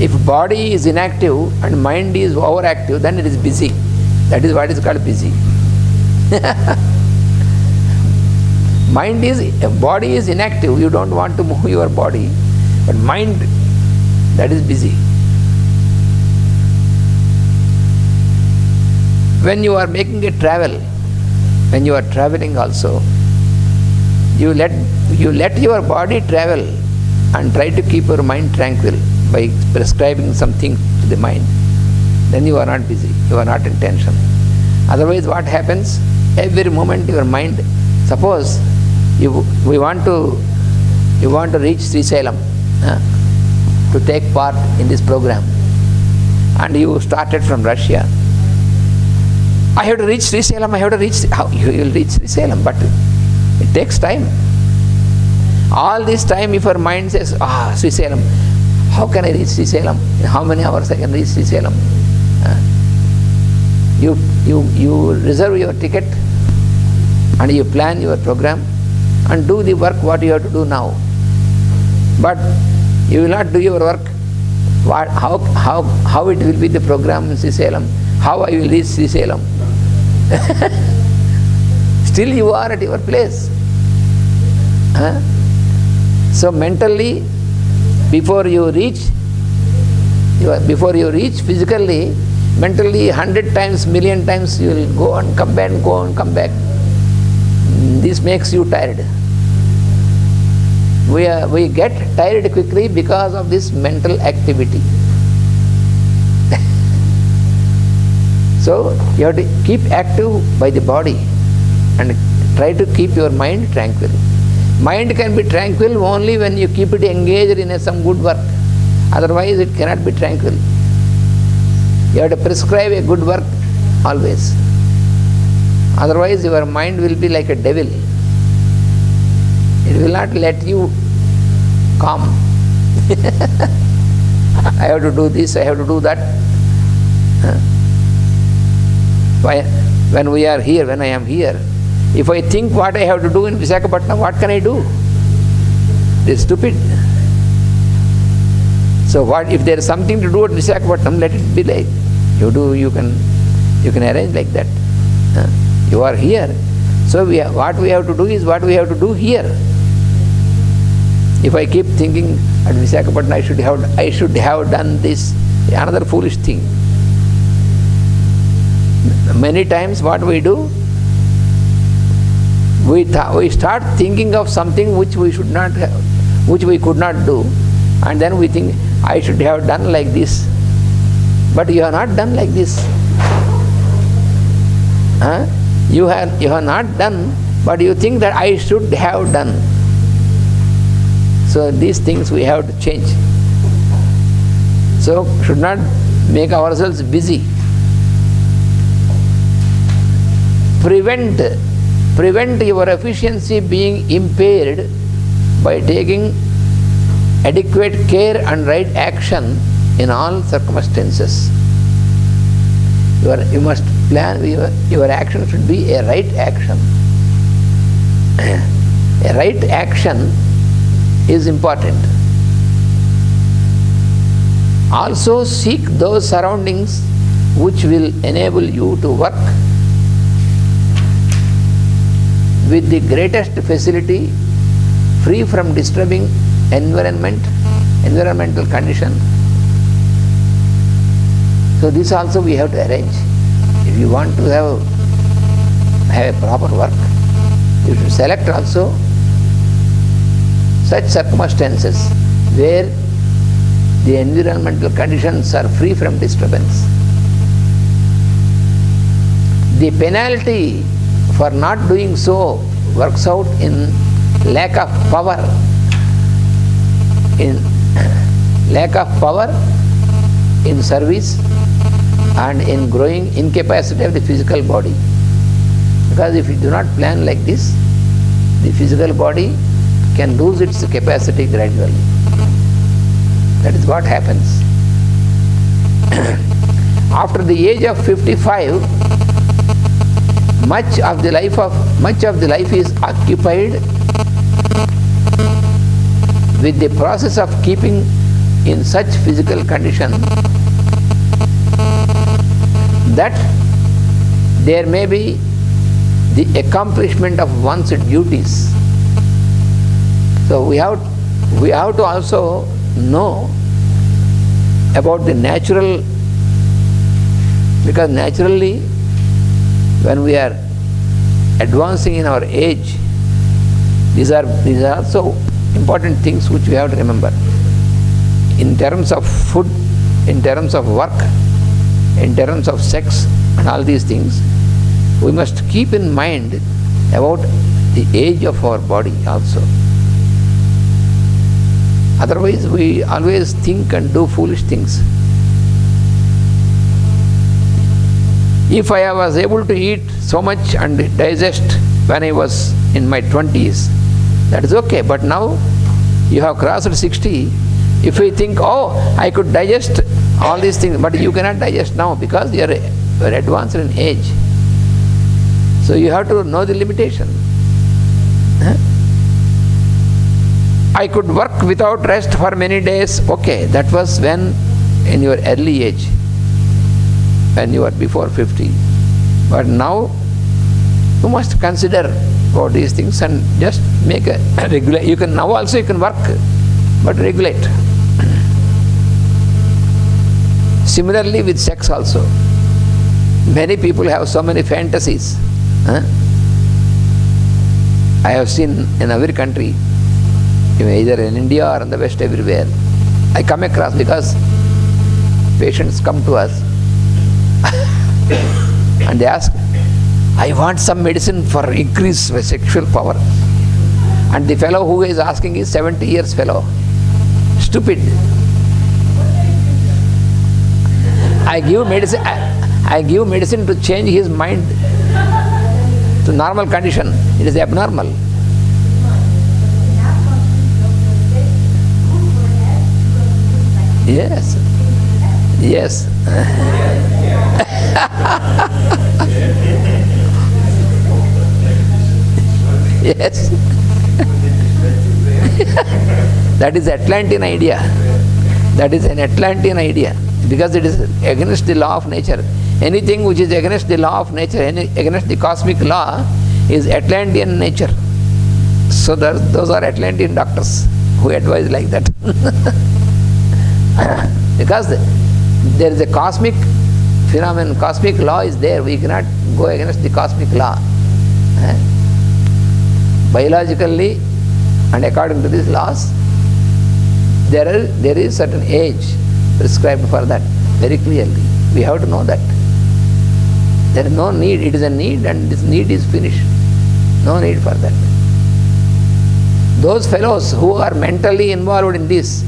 If body is inactive and mind is overactive, then it is busy. That is what is called busy. Body is inactive, you don't want to move your body, but mind, that is busy. When you are making a travel, when you are traveling also, you let your body travel and try to keep your mind tranquil by prescribing something to the mind. Then you are not busy, you are not in tension. Otherwise what happens? Every moment your mind, suppose you want to reach Srisalem to take part in this program, and you started from Russia. I have to reach Srisalem, how you will reach Srisalem, but it takes time. All this time if your mind says, Srisalem, how can I reach Srisalem? In how many hours I can reach Srisalem? You reserve your ticket and you plan your program and do the work what you have to do now. But you will not do your work. How it will be the program in Srisalem? How I will reach Srisalem? Still you are at your place. So mentally, before you reach physically, mentally 100 times, million times you will go and come back. This makes you tired. We get tired quickly because of this mental activity. So you have to keep active by the body and try to keep your mind tranquil. Mind can be tranquil only when you keep it engaged in some good work. Otherwise it cannot be tranquil. You have to prescribe a good work always. Otherwise your mind will be like a devil. It will not let you calm. I have to do this, I have to do that. When we are here, when I am here, if I think what I have to do in Visakhapatnam, what can I do? It is stupid. So what if there is something to do at Visakhapatnam, let it be like you can arrange like that. You are here. So what we have to do is what we have to do here. If I keep thinking at Visakhapatnam I should have done this, another foolish thing. Many times what we do, we start thinking of something which we should not have, which we could not do, and then we think I should have done like this. But you have not done like this. You have not done, but you think that I should have done. So these things we have to change. So should not make ourselves busy. Prevent your efficiency being impaired by taking adequate care and right action in all circumstances. You must plan, your action should be a right action. A right action is important. Also seek those surroundings which will enable you to work with the greatest facility, free from disturbing environmental condition. So this also we have to arrange. If you want to have a proper work, you should select also such circumstances where the environmental conditions are free from disturbance. The penalty for not doing so works out in lack of power, in service and in growing incapacity of the physical body. Because if you do not plan like this, the physical body can lose its capacity gradually. That is what happens. After the age of 55, much of the life is occupied with the process of keeping in such physical condition that there may be the accomplishment of one's duties. So we have to also know about the natural, because naturally when we are advancing in our age, these are also important things which we have to remember. In terms of food, in terms of work, in terms of sex and all these things, we must keep in mind about the age of our body also. Otherwise we always think and do foolish things. If I was able to eat so much and digest when I was in my 20s, that is okay. But now you have crossed 60. If we think, oh, I could digest all these things, but you cannot digest now because you are advanced in age. So you have to know the limitation. I could work without rest for many days. Okay, that was when in your early age, when you are before 50. But now you must consider about these things and just make a regular. You can now also you can work, but regulate. Similarly with sex also. Many people have so many fantasies. I have seen in every country, either in India or in the West, everywhere, I come across, because patients come to us and they ask, I want some medicine for increase my sexual power. And the fellow who is asking is 70 years fellow. Stupid. I give medicine to change his mind to normal condition. It is abnormal. Yes. Yes. Yes. That is Atlantean idea. That is an Atlantean idea, because it is against the law of nature. Anything which is against the law of nature, against the cosmic law, is Atlantean nature. So those are Atlantean doctors who advise like that. Because there is a cosmic phenomenon, cosmic law is there. We cannot go against the cosmic law. Biologically and according to these laws, there is certain age prescribed for that very clearly. We have to know that. There is no need. It is a need, and this need is finished. No need for that. Those fellows who are mentally involved in this,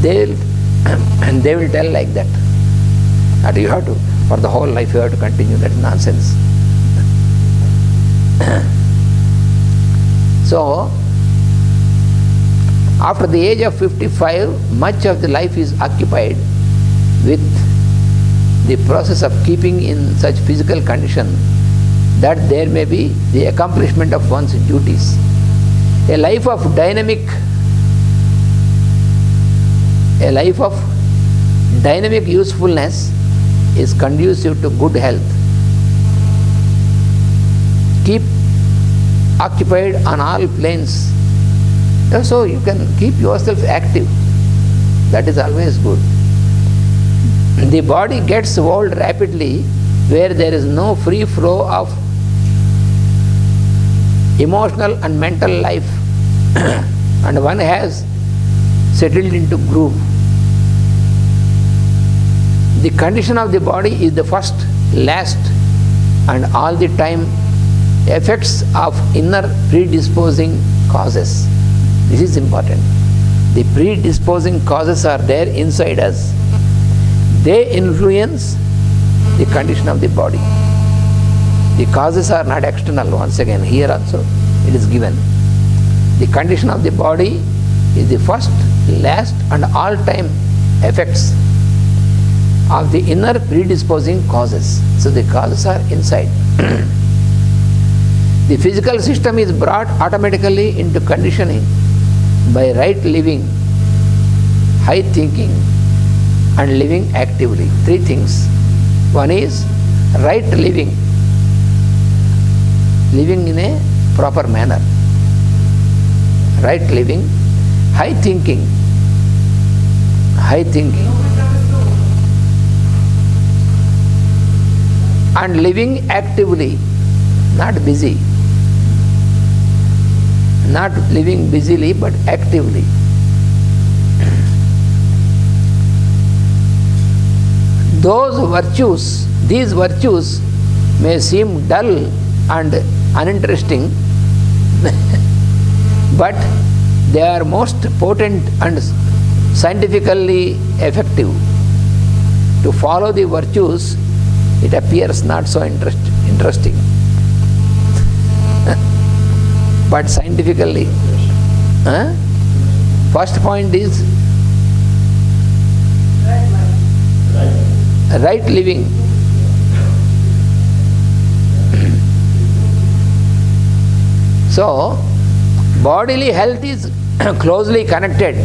they will tell like that. That you have to, for the whole life you have to continue. That is nonsense. So, after the age of 55, much of the life is occupied with the process of keeping in such physical condition that there may be the accomplishment of one's duties. A life of dynamic usefulness is conducive to good health. Keep occupied on all planes. So you can keep yourself active. That is always good. The body gets old rapidly where there is no free flow of emotional and mental life and one has settled into groove. The condition of the body is the first, last and all the time effects of inner predisposing causes. This is important. The predisposing causes are there inside us. They influence the condition of the body. The causes are not external. Once again, here also it is given. The condition of the body is the first, last and all time effects of the inner predisposing causes. So the causes are inside. The physical system is brought automatically into conditioning by right living, high thinking, and living actively. Three things. One is right living, living in a proper manner. Right living, high thinking, and living actively, not busy. Not living busily but actively. These virtues may seem dull and uninteresting, but they are most potent and scientifically effective. To follow the virtues, it appears not so interesting. But scientifically, first point is right living. So, bodily health is closely connected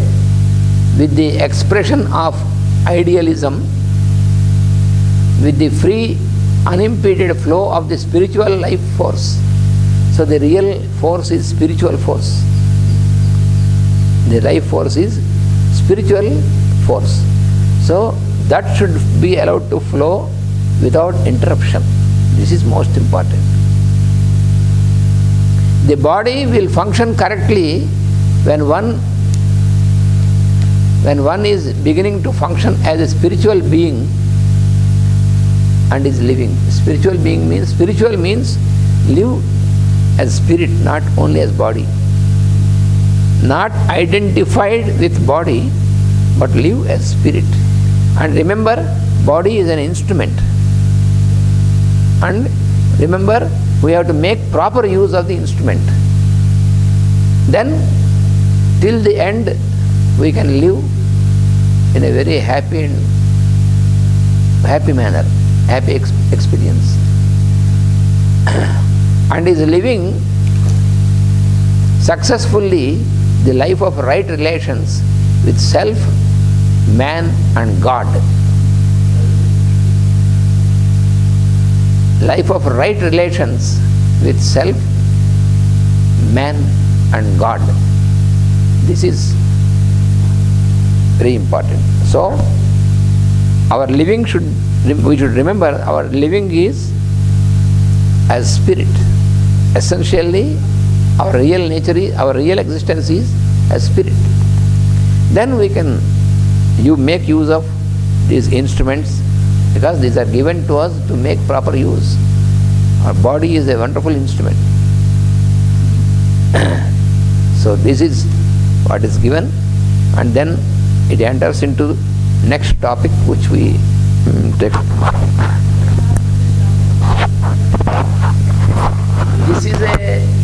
with the expression of idealism, with the free, unimpeded flow of the spiritual life force. So the real force is spiritual force. The life force is spiritual force. So that should be allowed to flow without interruption. This is most important. The body will function correctly when one is beginning to function as a spiritual being and is living. Spiritual means live as spirit, not only as body. Not identified with body, but live as spirit. And remember, body is an instrument. And remember, we have to make proper use of the instrument. Then, till the end, we can live in a very happy manner, happy experience. And is living successfully the life of right relations with self, man and God. Life of right relations with self, man and God. This is very important. So, our living we should remember our living is as spirit. Essentially, our real nature is, our real existence is as spirit. Then we can make use of these instruments, because these are given to us to make proper use. Our body is a wonderful instrument. So this is what is given, and then it enters into next topic which we take. This is a